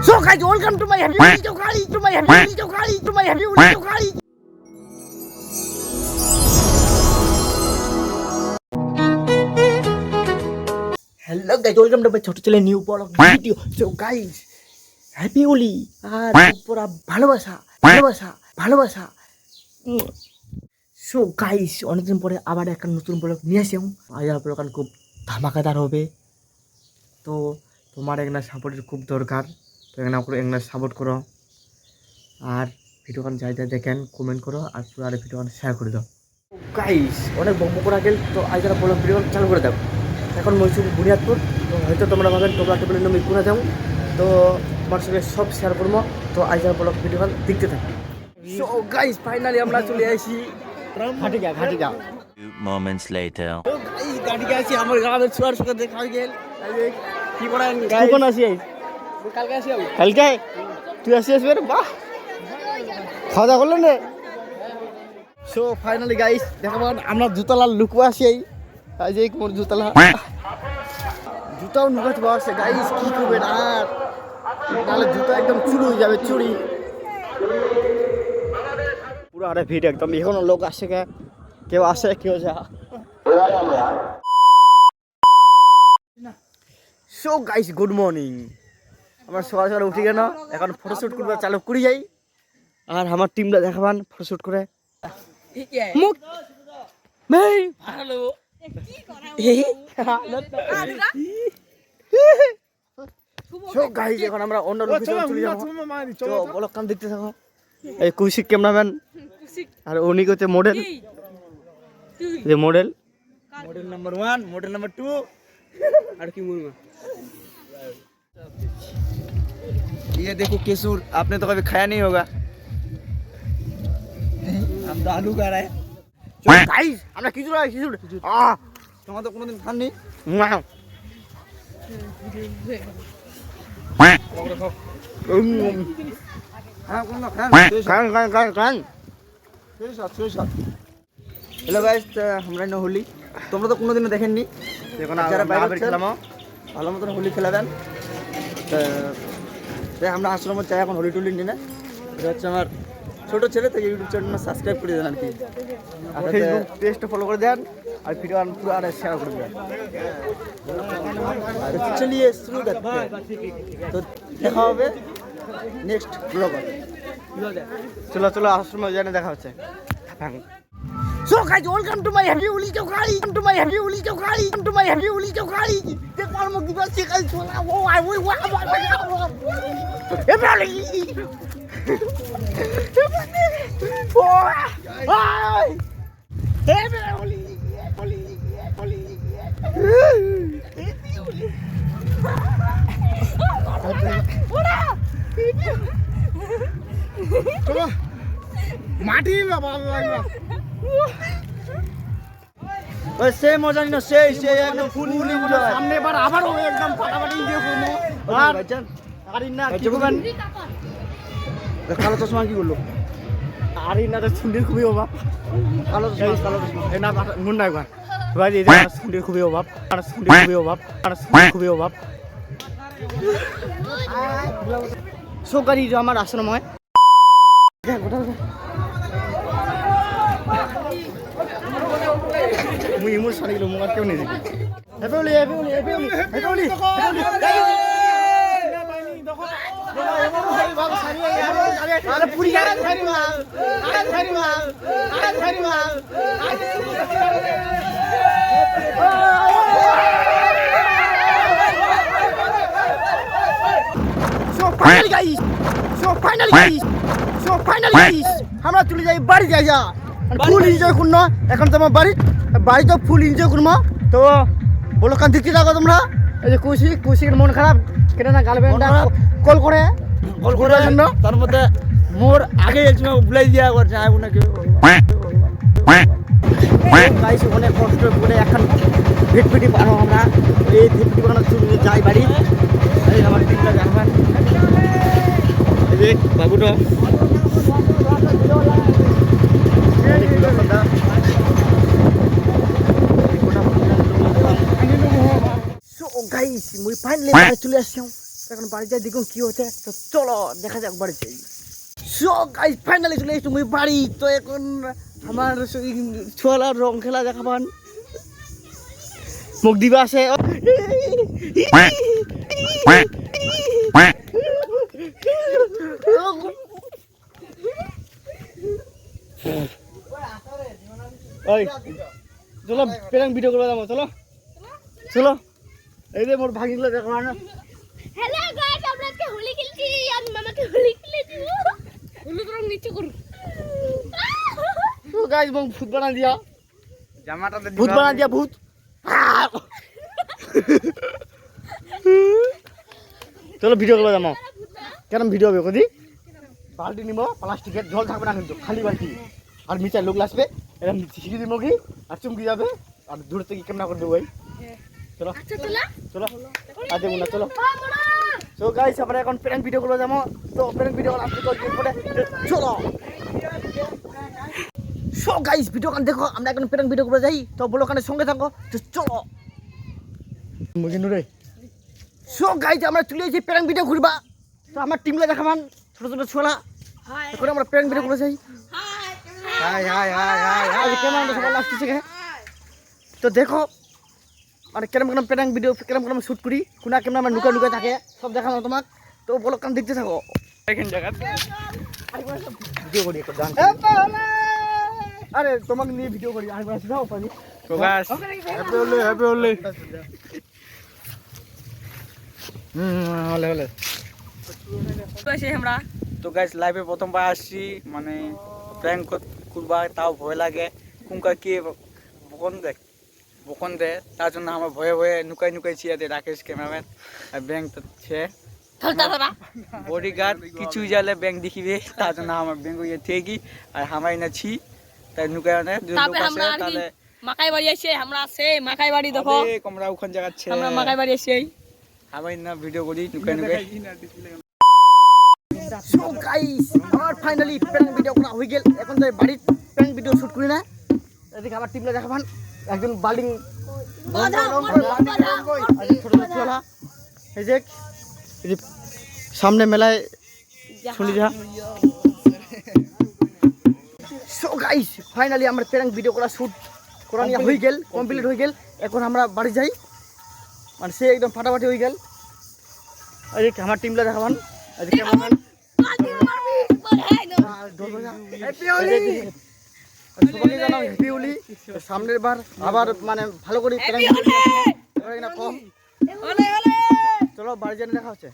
So guys, welcome to my happy video kali, to my happy video kali, to my happy video kali. Hello guys, welcome to my ছোট ছেলে new blog video. So guys, happy Holi আর পুরো ভালোবাসা ভালোবাসা ভালোবাসা। So guys, অনেকদিন পরে আবার একটা নতুন ব্লগ নিয়ে আসলাম। আজ ব্লগ খুব ধামাকাদার হবে, তো তোমার একটা সাপোর্টের খুব দরকার, তো একটা সাপোর্ট করো আর ভিডিওখান যাই যাই দেখেন কমেন্ট করো আর পুরো আর ভিডিওখান শেয়ার করে দাও। গাইস অনেক বকবক করা গেল, তো আজ যারা ব্লগ ভিডিও চালু করে দাও। এখন মৈসুর বুনিয়াদপুর, তো হয়তো তোমরা ভাবেন টোপলা টেবিলের নামে কোনা যাও, তো তোমার সঙ্গে সব শেয়ার করবো। তো আজ যারা ব্লগ ভিডিওখান দেখতে থাকো। সো গাইস ফাইনালি আমরা চলে আসি ঘাটিকা। Moments later. তো গাইস ঘাটিকা আসি, আমার গ্রামের ছোয়ার সঙ্গে দেখা হয়ে গেল। কি করেন গাইস? কোন আসি কালকে আসি আমি। কালকে তুই আসিস বের? বাহ, খাওয়া দাওয়া করলেন রে? সো ফাইনালি গাইস দেখাবেন আমরা জুতালার লুকু আসি। এই যে কোন জুতালা জুতাও নুকাতে পারছে গাইস, কি করবেন আর নাহলে জুতা একদম চুরি হয়ে যাবে, চুরি পুরো। আরে ভিড় একদম, এখনো লোক আসে, কেউ আসে কেউ যা। সো গাইস গুড মর্নিং, আমরা সকাল সকাল উঠে গেল, এখন ফটোশ্যুট করবে চালু করে যাই। আর আমার টিমটা দেখাবান ফটোশ্যুট করে। মুখ মেই ভালো সো গাইস এখন আমরা অন্য লোকেশনে চলে যাব। তো বলো কাম দেখতে থাকো। এই কৌশিক ক্যামেরাম্যান আর উনি হচ্ছে মডেল, ये मॉडल नंबर 1, मॉडल नंबर 2 और की मुर्गा। ये देखो केसुर, आपने तो कभी खाया नहीं होगा, हम तो आलू खा रहे हैं। चलो गाइस আমরা কিছু না কিছু তোমরা তো কোনোদিন খাননি। হ্যালো গাইস, আমরা না হোলি, তোমরা তো কোনোদিনও দেখেননি, যারা বাইরে খেলাম ভালো মতন হোলি খেলাবেন। তাই আমরা আশ্রমে চাই এখন হোলি টুলি নিয়ে না। এটা হচ্ছে আমার ছোটো ছেলে, তো ইউটিউব চ্যানেল সাবস্ক্রাইব করে দেন আর কি, আর ফেসবুক পেজটা ফলো করে দেন আর ভিডিও পুরো আর শেয়ার করে দেন। চলিয়ে শুরু করতে, তো দেখা হবে নেক্সট ব্লগে। চলো চলো আশ্রমে জানে দেখা হচ্ছে। So guys, welcome to my happy Holi Chowkali, to my happy Holi Chowkali, to my happy Holi Chowkali. Take one more give us a call. Oh, I will wow. Everybody. Everybody. Come on. মাটি বাবা লাগবে ওই সে মজা নিনো, সেই একদম ফুল নিবো সামনে বার আবার হবে একদম ফাটাফাটি দিয়ে করবো। আর ভাইজান আরিন না কি করবেন? কালো চশমা কি করলো? আরিন না তো সুন্দির খুবই অভাব, কালো চশমা এই না মুন্না একবার ভাই এই সুন্দির খুবই অভাব, আর সুন্দির খুবই অভাব, আর সুন্দির খুবই অভাব। সরকারি আমার আশ্রম হয় মুই ইমোশনাল গেল, মুখ কেউ নেই। Happy Holi happy Holi happy Holi happy Holi আরে পুরি গাড়ি খাই মাল আরে খাই মাল আরে খাই মাল। So finally guys, so finally guys, so finally guys আমরা চলে যাই বাড়ি যাই যা ফুল এনজয় করুন না। এখন তোমার বাড়িতে ফুল এনজয় করবো, তো বলো কান দিচ্ছি থাকো তোমরা। এই যে কুশির মন খারাপ কেন না, গার্লফ্রেন্ডটা কল করে জন্য, তার মধ্যে মোর আগে বুলাই দিয়া করছে না কেউ গাইস। অনেক কষ্ট করে এখন ভিটপিটি পারো আমরা, এই ভিটপিটি বানানোর জন্য যাই বাড়ি। এই আমার টিমটা দেখবেন, এই যে বাবুটা গাইস মুই ফাইনালি বাড়ি চলে আসছি। এখন বাড়ি যাই দেখুন কি হচ্ছে, তো চলো দেখা যাক বাড়ি যাই। সো গাইস ফাইনালি চলে এসেছি মুই বাড়ি। তো এখন আমার ছোয়ালার রং খেলা দেখাবান মুখ দিবা আছে। ওই চলো প্র্যাঙ্ক ভিডিও করবা যাবো, চলো চলো। এই যে মোর ভাগিগুলো দেখো না। হ্যালো গাইস, আমরা আজকে হোলি খেলছি। আমি মামাকে হোলি খেলে দিব। হলুদ রং নিচে করুন। তো গাইস মং ভূত বানা দিয়া, জামাটা ভূত বানা দিয়া ভূত। চলো ভিডিও করবা যাবো। কেন ভিডিও হবে কদি? বালতি নিব প্লাস্টিকের, জল থাকবে না কিন্তু, খালি বালতি। আর নিচে লোক আসবে, এরকম শিখি দিব কি আর চুমকি যাবে, আর দূর থেকে ক্যামেরা করে দেবো। চলো আচ্ছা চলো চলো আর দেবো না, চলো। তো গাইস আমরা এখন প্র্যাঙ্ক ভিডিও করবো যাবো। তো প্র্যাঙ্ক ভিডিও আসতে পরে চলো। সো গাইস ভিডিও কান দেখো, আমরা এখন প্র্যাঙ্ক ভিডিও করবো যাই। তো বলো কানের সঙ্গে থাকো, তো চলো। মুগিনু রে। সো গাইস আমরা চলে এসেছি প্র্যাঙ্ক ভিডিও ঘুরবা। তো আমার টিমলা দেখাবান ছোট ছোট ছোলা। এখন আমরা প্র্যাঙ্ক ভিডিও করে যাই। হাই হাই হাই হাই আজ ক্যামেরাটা সবাই লাস্ট থেকে। তো দেখো মানে কেরম কেরম প্র্যাঙ্ক ভিডিও কেরম কেরম শুট করি, কোনা কেমন আমরা লুকা লুকা থাকে সব দেখানো তোমাক। তো বলো কান দেখতে থাকো। এখান জায়গা ভিডিও করি একটা গান। আরে তোমাকে নিয়ে ভিডিও করি আর বাস দাও পানি। তো গাইস হ্যাপি হোলি হলে হলে। তো গাইস লাইভে প্রথমবার আসছি, মানে প্র্যাঙ্ক করবা তাও ভয় লাগে। কুঙ্কা কি বকন দে তার জন্য আমার ভয়ে ভয়ে নুকাই নুকাই ছিয়া দে রাকেশ ক্যামেরাম্যান। আর ব্যাংক তো ছে বডিগার্ড কিছু জালে ব্যাংক দেখিবে, তার জন্য আমার ব্যাংক ইয়ে থেকে আর হামাই না ছি তাই নুকাই না লোক আছে তাহলে মাকাই বাড়ি আছে, আমরা আছে মাকাই বাড়ি দেখো, আবে কমরা ওখান জায়গা ছে আমরা মাকাই বাড়ি আছি। হামাই না ভিডিও করি নুকাই নুকাই। সো গাইস আমার ফাইনালি প্র্যাঙ্ক ভিডিও করা হয়ে গেল। এখন তো বাড়ির প্র্যাঙ্ক ভিডিও শুট করি না। এদিকে আমার টিমলা দেখাবান একজন বাল্ডিং ছোট ছোট ছোলা। এই যে সামনে মেলায় শুনি যা। সো গাইস ফাইনালি আমার প্র্যাঙ্ক ভিডিও করা শুট করা নিয়ে হয়ে গেল, কমপ্লিট হয়ে গেল। এখন আমরা বাড়ি যাই, মানে সে একদম ফাটাফাটি হয়ে গেল। এই যে আমার টিমলা দেখাবান, এই যে ক্যামেরাম্যান সবাইকে জানাও হ্যাপি হোলি। সামনের বার আবার মানে ভালো করে প্র্যাঙ্ক ভিডিও কম। চলো বাড়ি যেন দেখা হচ্ছে।